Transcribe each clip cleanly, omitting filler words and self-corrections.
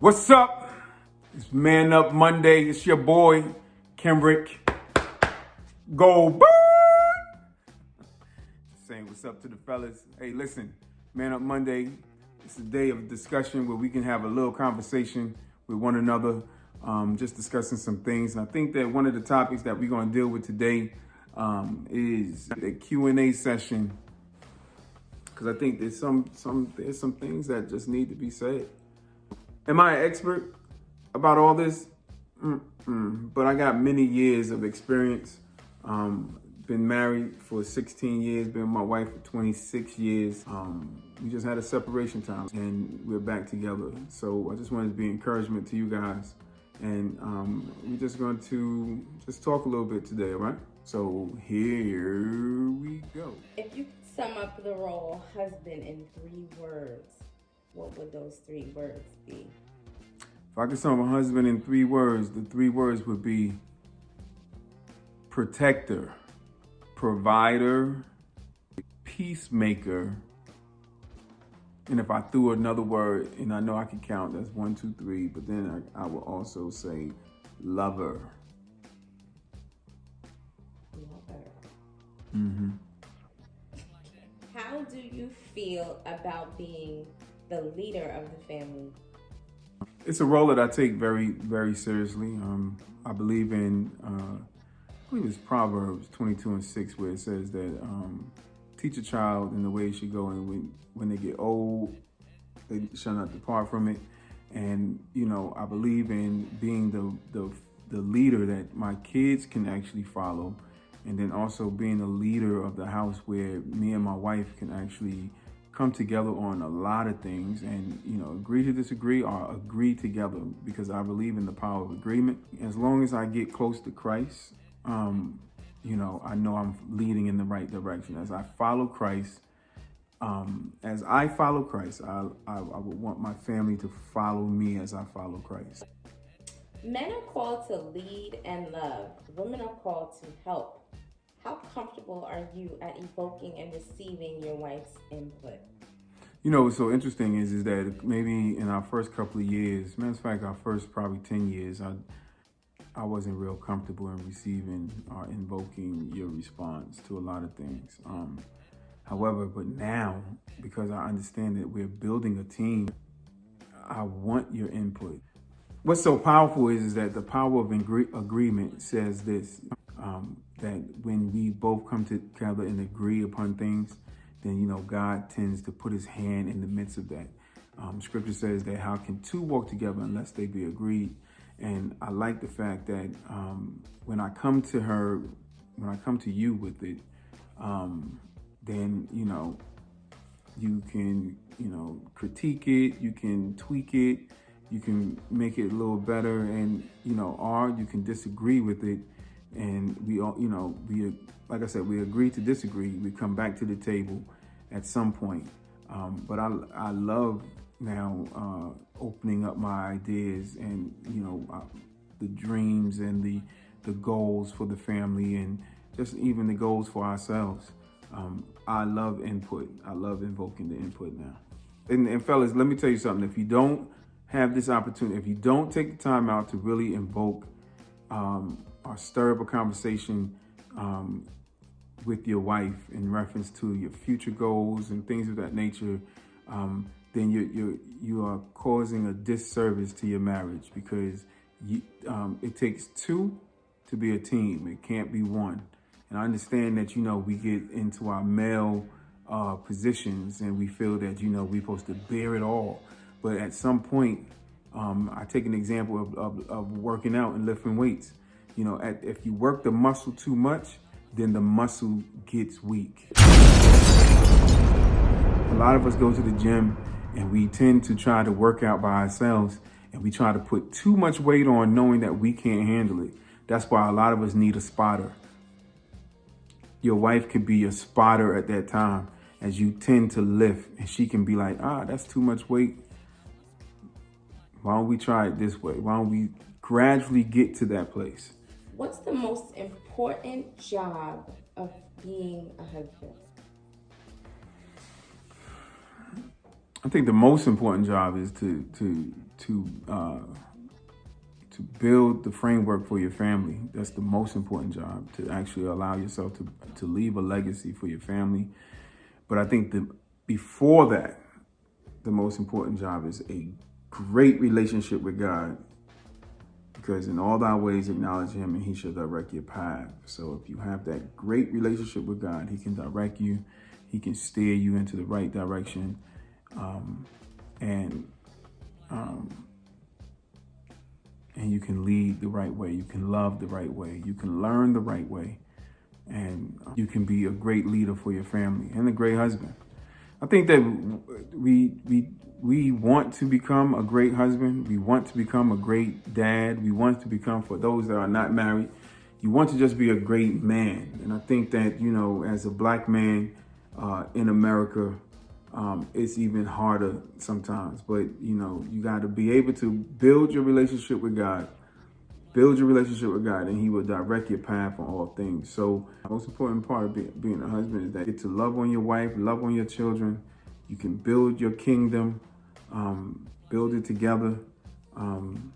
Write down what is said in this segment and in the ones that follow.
What's up? It's Man Up Monday. It's your boy, Kenrick. Go bird! Saying what's up to the fellas. Hey, listen, Man Up Monday. It's a day of discussion where we can have a little conversation with one another, just discussing some things. And I think that one of the topics that we're going to deal with today is the Q&A session, because I think there's some things that just need to be said. Am I an expert about all this? But I got many years of experience. Been married for 16 years, been with my wife for 26 years. We just had a separation time and we're back together. So I just wanted to be encouragement to you guys. And we're just going to just talk a little bit today, all right? So here we go. If you could sum up the role husband in 3 words, what would those 3 words be? If I could sum a husband in 3 words, the 3 words would be protector, provider, peacemaker. And if I threw another word, and I know I can count, that's 1, 2, 3, but then I will also say lover. Lover. How do you feel about being the leader of the family? It's a role that I take very, very seriously. I believe in, I believe it's Proverbs 22:6, where it says that teach a child in the way it should go, and when they get old, they shall not depart from it. And you know, I believe in being the leader that my kids can actually follow, and then also being a leader of the house where me and my wife can actually come together on a lot of things and, you know, agree to disagree or agree together, because I believe in the power of agreement. As long as I get close to Christ, you know I'm leading in the right direction. As I follow Christ, I would want my family to follow me as I follow Christ. Men are called to lead and love. Women are called to help. How comfortable are you at evoking and receiving your wife's input? You know, what's so interesting is that maybe in our first couple of years, matter of fact, our first probably 10 years, I wasn't real comfortable in receiving or invoking your response to a lot of things. However, but now, because I understand that we're building a team, I want your input. What's so powerful is that the power of agreement says this, that when we both come together and agree upon things, then, you know, God tends to put his hand in the midst of that. Scripture says that how can 2 walk together unless they be agreed? And I like the fact that when I come to you with it, then, you know, you can, you know, critique it, you can tweak it, you can make it a little better, and, you know, or you can disagree with it. And we all, you know, like I said, we agree to disagree. We come back to the table at some point. But I love now opening up my ideas and, you know, the dreams and the goals for the family, and just even the goals for ourselves. I love input. I love invoking the input now. And fellas, let me tell you something. If you don't have this opportunity, if you don't take the time out to really invoke or stir up a conversation with your wife in reference to your future goals and things of that nature, then you are causing a disservice to your marriage, because it takes 2 to be a team. It can't be 1. And I understand that, you know, we get into our male positions and we feel that, you know, we're supposed to bear it all. But at some point, I take an example of working out and lifting weights. You know, if you work the muscle too much, then the muscle gets weak. A lot of us go to the gym and we tend to try to work out by ourselves, and we try to put too much weight on knowing that we can't handle it. That's why a lot of us need a spotter. Your wife could be your spotter at that time as you tend to lift, and she can be like, that's too much weight. Why don't we try it this way? Why don't we gradually get to that place? What's the most important job of being a husband? I think the most important job is to build the framework for your family. That's the most important job, to actually allow yourself to leave a legacy for your family. But I think before that, the most important job is a great relationship with God, because in all thy ways acknowledge him and he shall direct your path. So if you have that great relationship with God, he can direct you, he can steer you into the right direction, and you can lead the right way, you can love the right way, you can learn the right way, and you can be a great leader for your family and a great husband. I think that we want to become a great husband. We want to become a great dad. We want to become, for those that are not married, you want to just be a great man. And I think that, you know, as a black man in America, it's even harder sometimes. But, you know, you got to be able to build your relationship with God. Build your relationship with God, and he will direct your path on all things. So the most important part of being a husband is that you get to love on your wife, love on your children. You can build your kingdom, build it together, and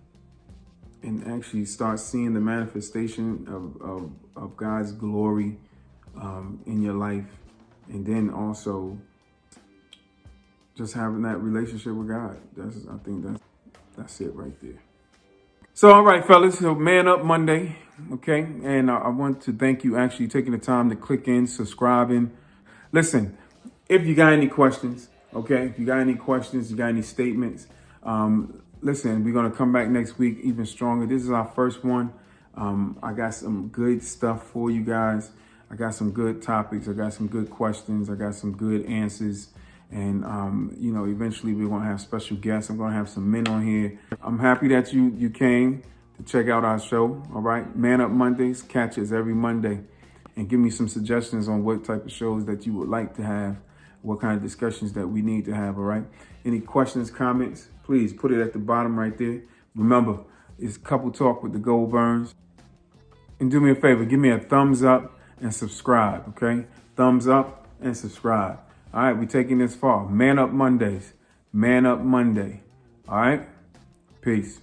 actually start seeing the manifestation of God's glory in your life. And then also just having that relationship with God. I think that's it right there. So, all right, fellas, so Man Up Monday, okay? And I want to thank you actually taking the time to click in, subscribing. Listen, if you got any questions, okay? If you got any questions, you got any statements, listen, we're going to come back next week even stronger. This is our first one. I got some good stuff for you guys. I got some good topics. I got some good questions. I got some good answers. And, you know, eventually we're going to have special guests. I'm going to have some men on here. I'm happy that you came to check out our show. All right. Man Up Mondays. Catch us every Monday. And give me some suggestions on what type of shows that you would like to have, what kind of discussions that we need to have. All right. Any questions, comments, please put it at the bottom right there. Remember, it's Couple Talk with the Goldburns. And do me a favor, give me a thumbs up and subscribe. OK, thumbs up and subscribe. All right, we're taking this far. Man Up Mondays. Man Up Monday. All right? Peace.